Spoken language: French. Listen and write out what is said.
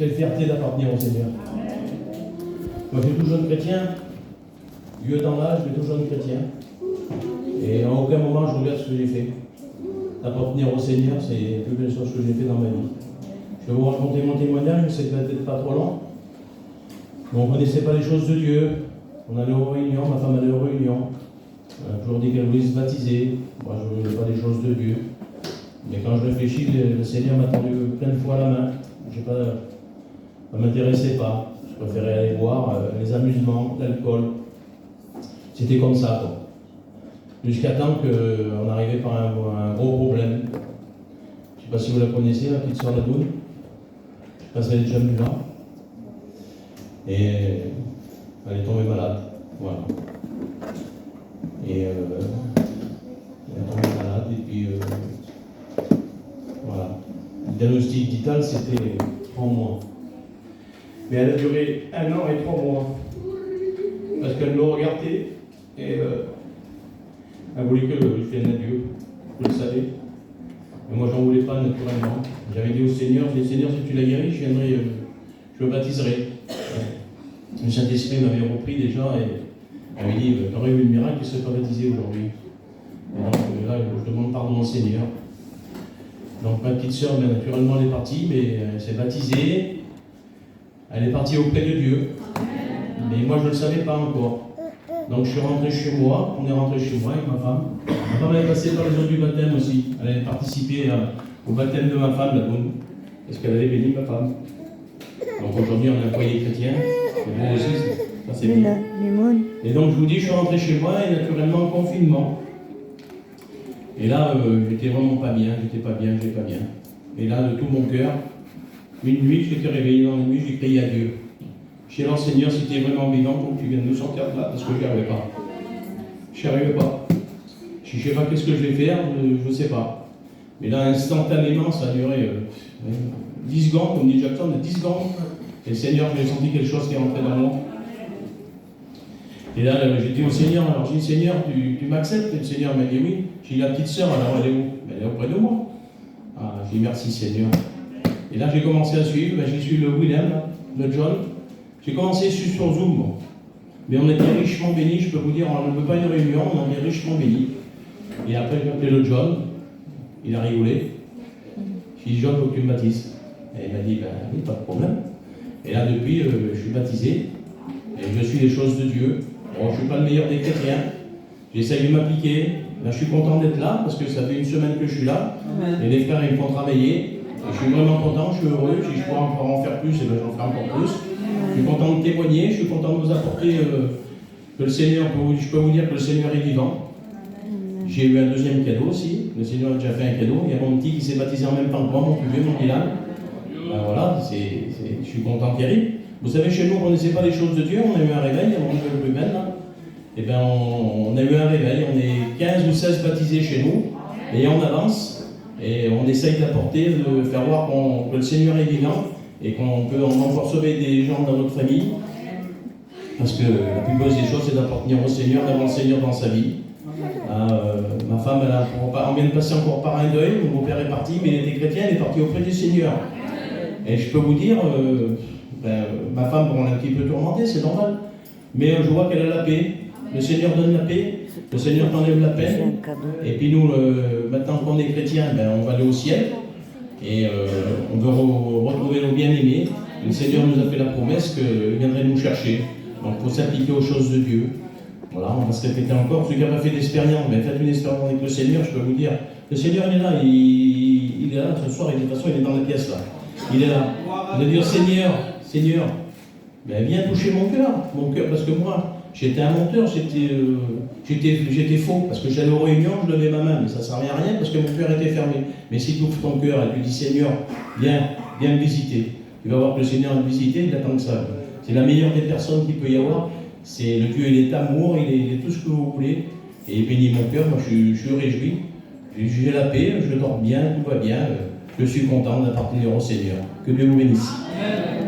Quelle fierté d'appartenir au Seigneur. Moi, j'ai tout jeune chrétien, vieux dans l'âge, mais tout jeune chrétien. Et à aucun moment, je regarde ce que j'ai fait. Appartenir au Seigneur, c'est la plus belle chose que j'ai fait dans ma vie. Je vais vous raconter mon témoignage, c'est peut-être pas trop long. On ne connaissait pas les choses de Dieu. On allait aux réunions, ma femme allait aux réunions. On a toujours dit qu'elle voulait se baptiser. Moi, je ne voulais pas les choses de Dieu. Mais quand je réfléchis, le Seigneur m'a tendu plein de fois la main. Ça ne m'intéressait pas. Je préférais aller voir les amusements, l'alcool. C'était comme ça, quoi. Jusqu'à temps qu'on arrivait par un gros problème. Je ne sais pas si vous la connaissez, la petite sœur Ladoune. Je sais pas si elle est déjà venue là. Et elle est tombée malade. Voilà. Et elle est tombée malade. Et puis, voilà. Le diagnostic vital, c'était 3 mois. Mais elle a duré 1 an et 3 mois. Parce qu'elle me regardait et elle voulait que je fasse un adieu. Je le savais. Mais moi, j'en voulais pas naturellement. J'avais dit au Seigneur, Seigneur, si tu l'as guéri, je me baptiserai. Le Saint-Esprit m'avait repris déjà et m'avait dit, tu aurais eu le miracle, tu ne serais pas baptisé aujourd'hui. Et donc là, je demande pardon au Seigneur. Donc ma petite sœur, naturellement, elle est partie, mais elle s'est baptisée. Elle est partie auprès de Dieu. Mais moi, je ne le savais pas encore. Donc je suis rentré chez moi, on est rentré chez moi avec ma femme. Ma femme est passée par les eaux du baptême aussi. Elle avait participé au baptême de ma femme, la bonne, parce qu'elle avait béni ma femme. Donc aujourd'hui, on est un foyer chrétien. Et bon aussi, ça c'est bien. Et donc je vous dis, je suis rentré chez moi et naturellement confinement. Et là, j'étais vraiment pas bien, j'étais pas bien. Et là, de tout mon cœur, une nuit, j'étais réveillé dans la nuit, j'ai crié à Dieu. J'ai dit, Seigneur, si tu es vraiment vivant, pour que tu viennes nous sortir de là, parce que je n'y arrivais pas. Je n'y arrivais pas. Je ne sais pas qu'est-ce que je vais faire, je ne sais pas. Mais là, instantanément, ça a duré 10 secondes, comme dit Jackson, 10 secondes. Et le Seigneur, j'ai senti quelque chose qui est rentré dans moi. Et là, j'ai dit au Seigneur, alors j'ai dit, Seigneur, tu m'acceptes? Et le Seigneur m'a dit oui. J'ai dit, la petite sœur, alors elle est où? Elle est auprès de moi. Ah, j'ai dit, merci Seigneur. Et là, j'ai commencé à suivre, j'ai suivi le William, le John. J'ai commencé sur Zoom. Bon. Mais on était richement bénis, je peux vous dire, on ne veut pas une réunion, on est richement bénis. Et après, j'ai appelé le John, il a rigolé. J'ai dit, John, il faut que tu me baptises. Et il m'a dit, ben oui, pas de problème. Et là, depuis, je suis baptisé, et je suis les choses de Dieu. Bon, je ne suis pas le meilleur des chrétiens, j'essaye de m'appliquer. Là, je suis content d'être là, parce que ça fait 1 semaine que je suis là, et les frères, ils me font travailler. Et je suis vraiment content, je suis heureux, si je pourrais encore en faire plus, et ben, j'en ferai encore plus. Je suis content de témoigner, je suis content de vous apporter que le Seigneur, je peux vous dire que le Seigneur est vivant. J'ai eu un deuxième cadeau aussi, le Seigneur a déjà fait un cadeau. Il y a mon petit qui s'est baptisé en même temps que moi, mon plus vieux, mon Dylan. Ben voilà, je suis content qu'il arrive. Vous savez, chez nous, on ne connaissait pas les choses de Dieu, on a eu un réveil, on est le plus belle là. Et bien, on a eu un réveil, on est 15 ou 16 baptisés chez nous, et on avance, et on essaye d'apporter, de faire voir que le Seigneur est vivant, et qu'on peut encore sauver des gens dans notre famille, parce que la plus belle des choses, c'est d'appartenir au Seigneur, d'avoir le Seigneur dans sa vie. Ma femme, on vient de passer encore par un deuil, mon beau-père est parti, mais il était chrétien, il est parti auprès du Seigneur. Et je peux vous dire, ma femme, on l'a un petit peu tourmentée, c'est normal, mais je vois qu'elle a la paix. Le Seigneur donne la paix, le Seigneur t'enlève la peine. Et puis nous, maintenant qu'on est chrétiens, on va aller au ciel. Et on veut retrouver nos bien-aimés. Le Seigneur nous a fait la promesse qu'il viendrait nous chercher. Donc il faut s'appliquer aux choses de Dieu. Voilà, on va se répéter encore. Ceux qui n'ont pas fait d'expérience, faites une expérience avec le Seigneur, je peux vous dire. Le Seigneur, il est là, il est là ce soir, de toute façon, il est dans la pièce là. Il est là. On va dire, Seigneur, viens toucher mon cœur, parce que moi, j'étais un menteur, j'étais faux, parce que j'allais aux réunions, je levais ma main, mais ça ne servait à rien parce que mon cœur était fermé. Mais si tu ouvres ton cœur et tu dis Seigneur, viens me visiter, tu vas voir que le Seigneur va te visiter, il attend que ça. C'est la meilleure des personnes qu'il peut y avoir. C'est le Dieu, il est amour, il est tout ce que vous voulez. Et il bénit mon cœur, moi je suis réjoui, j'ai la paix, je dors bien, tout va bien, je suis content d'appartenir au Seigneur. Que Dieu vous bénisse. Amen.